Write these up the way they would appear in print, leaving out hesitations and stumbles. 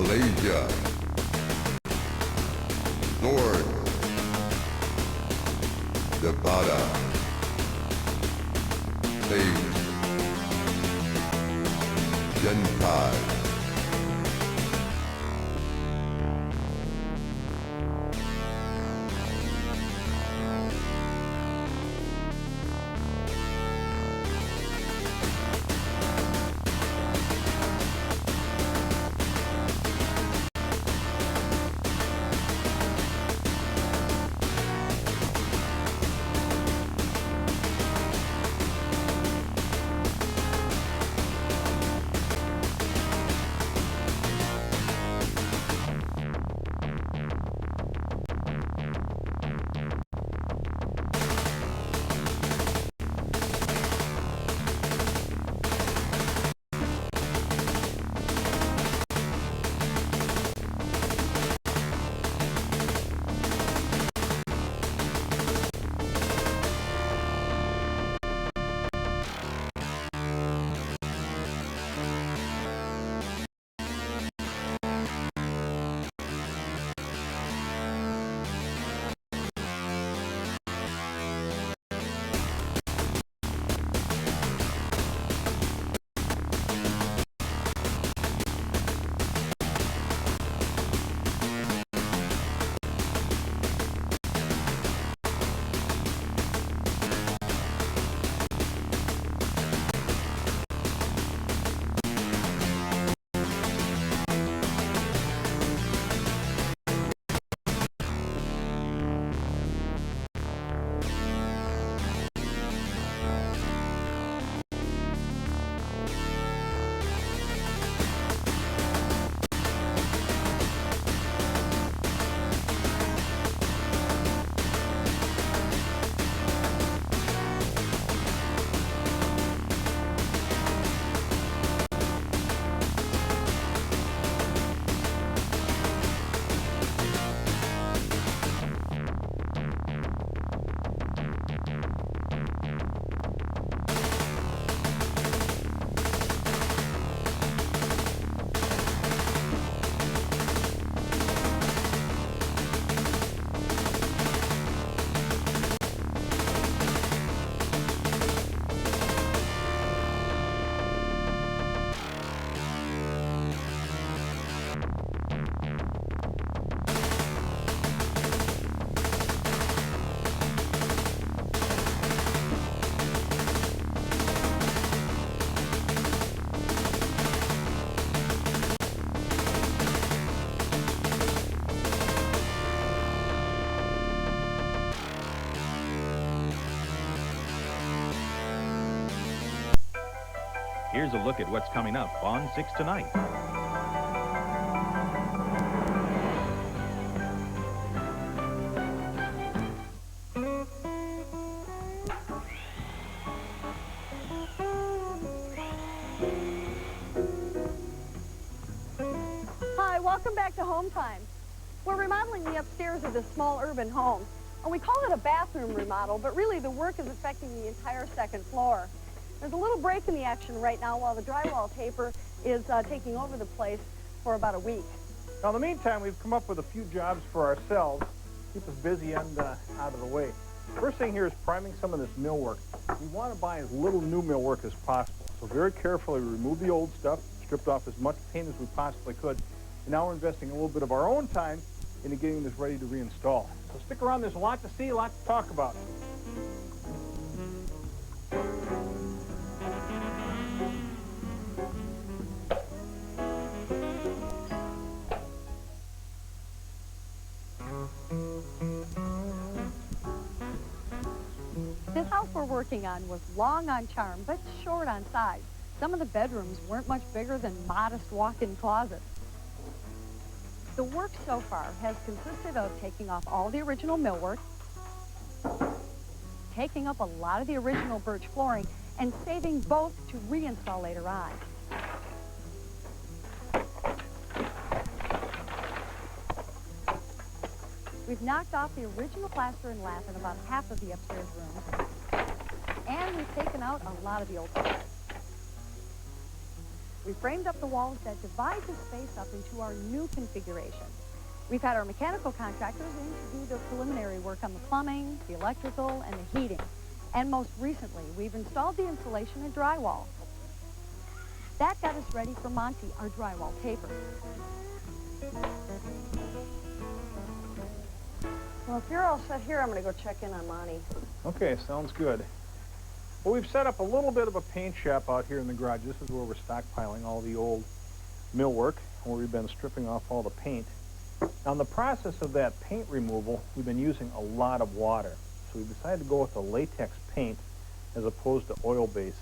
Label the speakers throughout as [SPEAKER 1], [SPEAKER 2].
[SPEAKER 1] Malaysia. North, Nevada. Spain, Gentile.
[SPEAKER 2] Here's a look at what's coming up on 6 tonight.
[SPEAKER 3] Hi, welcome back to Hometime. We're remodeling the upstairs of this small urban home. And we call it a bathroom remodel, but really the work is affecting the entire second floor. There's a little break in the action right now while the drywall taper is taking over the place for about a week.
[SPEAKER 4] Now, in the meantime, we've come up with a few jobs for ourselves, keep us busy and out of the way. First thing here is priming some of this millwork. We want to buy as little new millwork as possible, so very carefully remove the old stuff, stripped off as much paint as we possibly could, and now we're investing a little bit of our own time into getting this ready to reinstall. So stick around, there's a lot to see, a lot to talk about.
[SPEAKER 3] This house we're working on was long on charm, but short on size. Some of the bedrooms weren't much bigger than modest walk-in closets. The work so far has consisted of taking off all the original millwork, taking up a lot of the original birch flooring, and saving both to reinstall later on. We've knocked off the original plaster and lath in about half of the upstairs rooms, and we've taken out a lot of the old stuff. we framed up the walls that divide the space up into our new configuration. We've had our mechanical contractors in to do the preliminary work on the plumbing, the electrical, and the heating. And most recently, we've installed the insulation and drywall. That got us ready for Monty, our drywall taper. Well, if you're all set here, I'm going to go check in on Monty.
[SPEAKER 4] Okay, sounds good. Well, we've set up a little bit of a paint shop out here in the garage. This is where we're stockpiling all the old millwork, where we've been stripping off all the paint. Now, in the process of that paint removal, we've been using a lot of water. So we decided to go with a latex paint as opposed to oil base.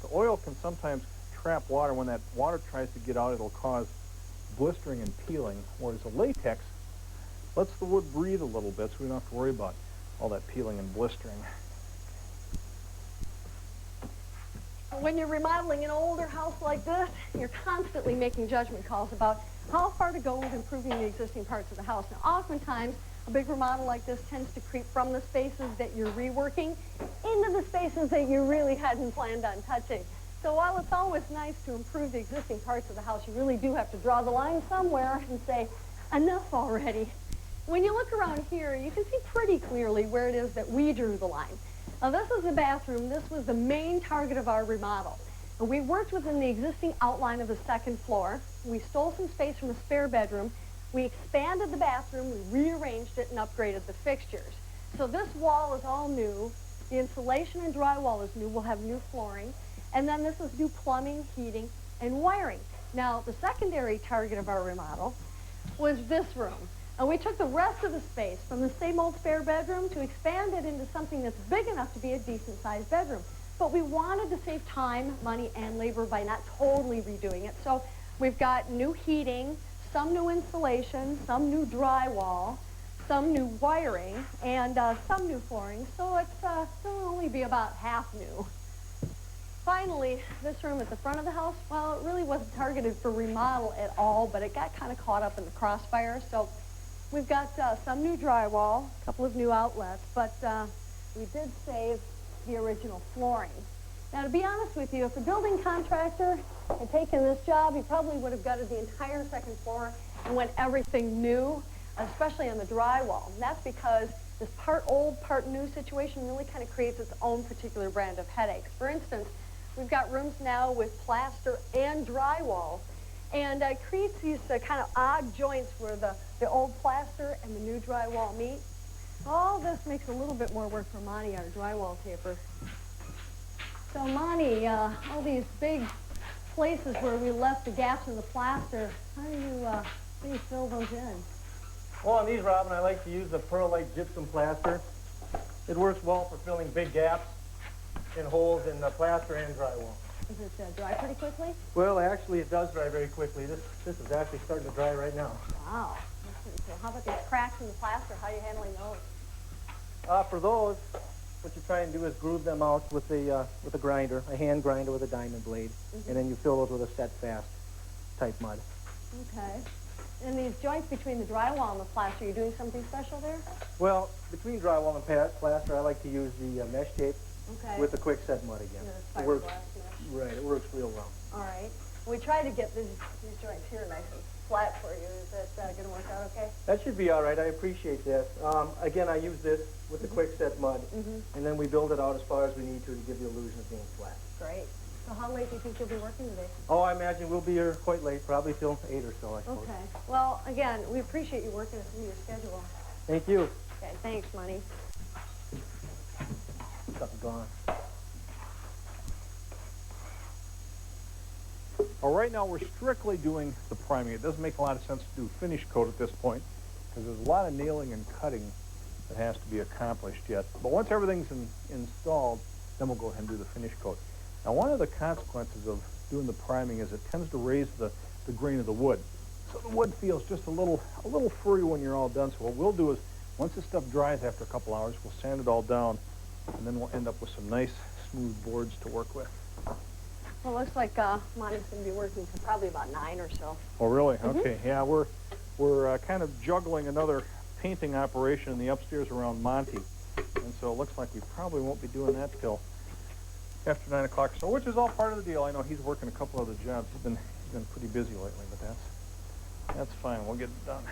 [SPEAKER 4] The oil can sometimes trap water. When that water tries to get out, it'll cause blistering and peeling, whereas the latex lets the wood breathe a little bit so we don't have to worry about all that peeling and blistering.
[SPEAKER 3] When you're remodeling an older house like this, you're constantly making judgment calls about how far to go with improving the existing parts of the house. Now, oftentimes, a big remodel like this tends to creep from the spaces that you're reworking into the spaces that you really hadn't planned on touching. So while it's always nice to improve the existing parts of the house, you really do have to draw the line somewhere and say, enough already. When you look around here, you can see pretty clearly where it is that we drew the line. Now, this is the bathroom. This was the main target of our remodel. And we worked within the existing outline of the second floor. We stole some space from a spare bedroom. We expanded the bathroom. We rearranged it and upgraded the fixtures. So this wall is all new. The insulation and drywall is new. We'll have new flooring. And then this is new plumbing, heating, and wiring. Now, the secondary target of our remodel was this room. And we took the rest of the space from the same old spare bedroom to expand it into something that's big enough to be a decent-sized bedroom. But we wanted to save time, money, and labor by not totally redoing it. So we've got new heating, some new insulation, some new drywall, some new wiring, and some new flooring. So it'll only be about half new. Finally, this room at the front of the house, well, it really wasn't targeted for remodel at all, but it got kind of caught up in the crossfire. So we've got some new drywall, a couple of new outlets, but we did save the original flooring. Now, to be honest with you, if a building contractor had taken this job, he probably would have gutted the entire second floor and went everything new, especially on the drywall. And that's because this part old, part new situation really kind of creates its own particular brand of headaches. For instance, we've got rooms now with plaster and drywall, and it creates these kind of odd joints where the old plaster and the new drywall meet. All this makes a little bit more work for Monty, our drywall taper. So Monty, all these big places where we left the gaps in the plaster, how do you fill those in?
[SPEAKER 5] Well, on these, Robin, I like to use the pearl-like gypsum plaster. It works well for filling big gaps and holes in the plaster and drywall.
[SPEAKER 3] Does it dry pretty quickly?
[SPEAKER 5] Well, actually, it does dry very quickly. This is actually starting to dry right now.
[SPEAKER 3] Wow, that's pretty cool. How about these cracks in the plaster? How are you handling those?
[SPEAKER 5] For those, what you try and do is groove them out with a grinder, a hand grinder with a diamond blade, and then you fill those with a set fast type mud.
[SPEAKER 3] Okay. And these joints between the drywall and the plaster, are you doing something special there?
[SPEAKER 5] Well, between drywall and plaster, I like to use the mesh tape with the quick set mud again.
[SPEAKER 3] Yeah,
[SPEAKER 5] it works,
[SPEAKER 3] mesh.
[SPEAKER 5] right, it works real well.
[SPEAKER 3] All right. We try to get these joints here nice and flat for you. Is that going to work out okay?
[SPEAKER 5] That should be all right. I appreciate that. Again, I use this with the quick set mud, and then we build it out as far as we need to give the illusion of being flat.
[SPEAKER 3] Great. So how late do you think you'll be working today?
[SPEAKER 5] Oh, I imagine we'll be here quite late, probably till 8 or so, I suppose.
[SPEAKER 3] Okay. Well, again, we appreciate you working us into your schedule.
[SPEAKER 5] Thank you.
[SPEAKER 3] Okay, thanks, Monty.
[SPEAKER 5] Stuff's gone.
[SPEAKER 4] Well, right now we're strictly doing the priming. It doesn't make a lot of sense to do finish coat at this point because there's a lot of nailing and cutting that has to be accomplished yet. But once everything's installed, then we'll go ahead and do the finish coat. Now, one of the consequences of doing the priming is it tends to raise the grain of the wood. So the wood feels just a little furry when you're all done. So what we'll do is, once this stuff dries after a couple hours, we'll sand it all down, and then we'll end up with some nice, smooth boards to work with.
[SPEAKER 3] Well, it looks like Monty's going to be working for probably about 9 or so.
[SPEAKER 4] Oh, really? Okay. Yeah, we're kind of juggling another painting operation in the upstairs around Monty, and so it looks like we probably won't be doing that till after 9 o'clock or so, which is all part of the deal. I know he's working a couple other jobs. He's been pretty busy lately, but that's fine. We'll get it done.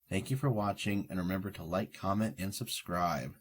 [SPEAKER 6] Thank you for watching, and remember to like, comment, and subscribe.